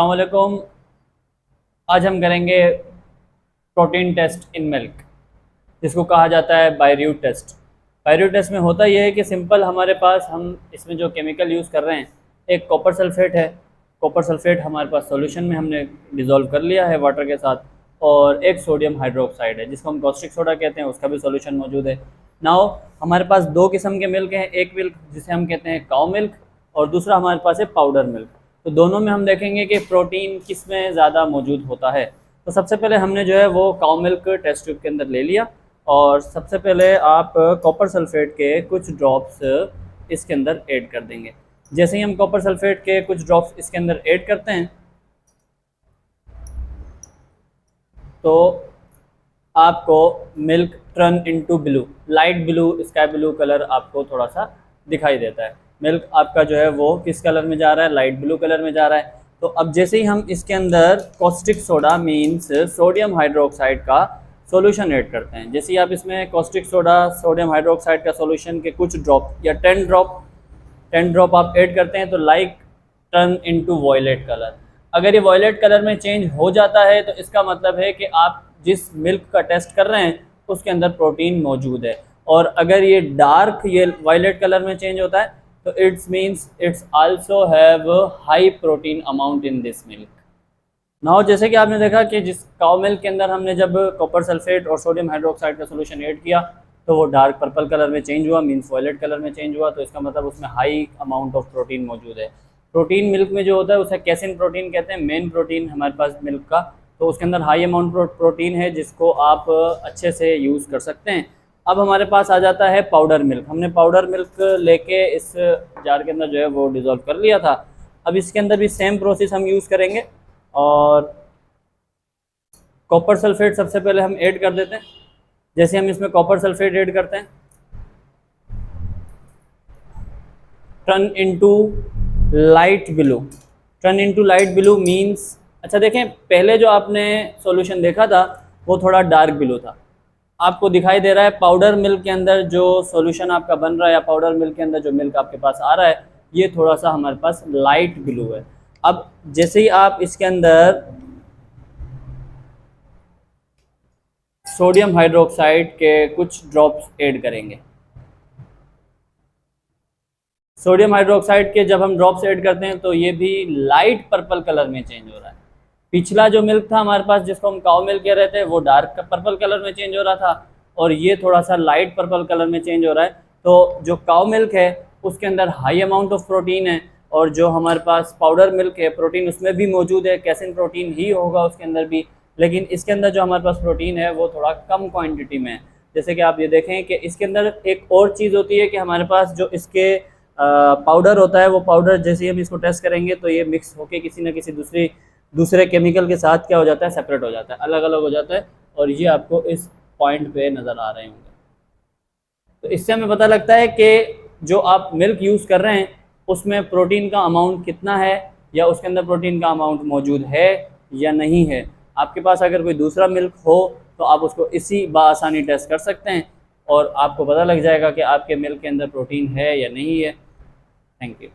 अस्सलाम वालेकुम। आज हम करेंगे प्रोटीन टेस्ट इन मिल्क, जिसको कहा जाता है बायर्यूट टेस्ट। बायर्यूट टेस्ट में होता यह है कि सिंपल हमारे पास हम इसमें जो केमिकल यूज़ कर रहे हैं, एक कॉपर सल्फेट है। कॉपर सल्फेट हमारे पास सॉल्यूशन में हमने डिज़ोल्व कर लिया है वाटर के साथ, और एक सोडियम हाइड्रोक्साइड है जिसको हम कॉस्टिक सोडा कहते हैं, उसका भी सॉल्यूशन मौजूद है। नाउ हमारे पास दो किस्म के मिल्क हैं, एक मिल्क जिसे हम कहते हैं काउ मिल्क और दूसरा हमारे पास है पाउडर मिल्क। तो दोनों में हम देखेंगे कि प्रोटीन किस में ज़्यादा मौजूद होता है। तो सबसे पहले हमने जो है वो काउ मिल्क टेस्ट ट्यूब के अंदर ले लिया, और सबसे पहले आप कॉपर सल्फेट के कुछ ड्रॉप्स इसके अंदर ऐड कर देंगे। जैसे ही हम कॉपर सल्फेट के कुछ ड्रॉप्स इसके अंदर ऐड करते हैं तो आपको milk turn into blue, light blue, sky blue colour आपको थोड़ा सा दिखाई देता है। मिल्क आपका जो है वो किस कलर में जा रहा है? लाइट ब्लू कलर में जा रहा है। तो अब जैसे ही हम इसके अंदर caustic soda means sodium hydroxide का सॉल्यूशन ऐड करते हैं, जैसे ही आप इसमें कॉस्टिक सोडा सोडियम हाइड्रोक्साइड का सॉल्यूशन के कुछ ड्रॉप या 10 ड्रॉप आप ऐड करते हैं तो like turn into violet colour. अगर ये वॉयलेट कलर में चेंज हो जाता है तो इसका मतलब है कि आप जिस मिल्क का टेस्ट कर रहे हैं उसके अंदर प्रोटीन मौजूद है। और अगर ये डार्क ये वायलेट कलर में चेंज होता है तो it's means it's also have high protein amount in this milk. Now जैसे कि आपने देखा कि जिस काउ मिल्क के अंदर हमने जब कॉपर सल्फेट और सोडियम हाइड्रोक्साइड का सोल्यूशन ऐड किया तो वो डार्क पर्पल कलर में चेंज हुआ, मीन्स वायलेट कलर में चेंज हुआ, तो इसका मतलब उसमें हाई अमाउंट ऑफ प्रोटीन मौजूद है। प्रोटीन मिल्क में जो होता है उसे कैसिन प्रोटीन कहते हैं, मेन प्रोटीन हमारे पास मिल्क का। तो उसके अंदर हाई अमाउंट प्रोटीन है जिसको आप अच्छे से यूज़ कर सकते हैं। अब हमारे पास आ जाता है पाउडर मिल्क। हमने पाउडर मिल्क लेके इस जार के अंदर जो है वो डिज़ोल्व कर लिया था। अब इसके अंदर भी सेम प्रोसेस हम यूज़ करेंगे, और कॉपर सल्फेट सबसे पहले हम ऐड कर देते हैं। जैसे हम इसमें कॉपर सल्फेट ऐड करते हैं, turn into light blue. Turn into light blue means, अच्छा देखें, पहले जो आपने सॉल्यूशन देखा था वो थोड़ा डार्क ब्लू था। आपको दिखाई दे रहा है पाउडर मिल्क के अंदर जो सॉल्यूशन आपका बन रहा है, या पाउडर मिल्क के अंदर जो मिल्क आपके पास आ रहा है, ये थोड़ा सा हमारे पास लाइट ब्लू है। अब जैसे ही आप इसके अंदर सोडियम हाइड्रोक्साइड के कुछ ड्रॉप्स ऐड करेंगे, सोडियम हाइड्रोक्साइड के जब हम ड्रॉप्स ऐड करते हैं तो ये भी लाइट पर्पल कलर में चेंज हो रहा है। पिछला जो मिल्क था हमारे पास जिसको हम काउ मिल्क कह रहे थे वो डार्क पर्पल कलर में चेंज हो रहा था, और ये थोड़ा सा लाइट पर्पल कलर में चेंज हो रहा है। तो जो काउ मिल्क है उसके अंदर हाई अमाउंट ऑफ प्रोटीन है, और जो हमारे पास पाउडर मिल्क है प्रोटीन उसमें भी मौजूद है, कैसिन प्रोटीन ही होगा उसके अंदर भी, लेकिन इसके अंदर जो हमारे पास प्रोटीन है वो थोड़ा कम क्वान्टिटी में है। जैसे कि आप ये देखें कि इसके अंदर एक और चीज़ होती है कि हमारे पास जो इसके पाउडर होता है, वो पाउडर जैसे ही हम इसको टेस्ट करेंगे तो ये मिक्स होके किसी न किसी दूसरे केमिकल के साथ क्या हो जाता है, सेपरेट हो जाता है, अलग अलग हो जाता है, और ये आपको इस पॉइंट पे नज़र आ रहे होंगे। तो इससे हमें पता लगता है कि जो आप मिल्क यूज़ कर रहे हैं उसमें प्रोटीन का अमाउंट कितना है, या उसके अंदर प्रोटीन का अमाउंट मौजूद है या नहीं है। आपके पास अगर कोई दूसरा मिल्क हो तो आप उसको इसी बासानी टेस्ट कर सकते हैं, और आपको पता लग जाएगा कि आपके मिल्क के अंदर प्रोटीन है या नहीं है। Thank you.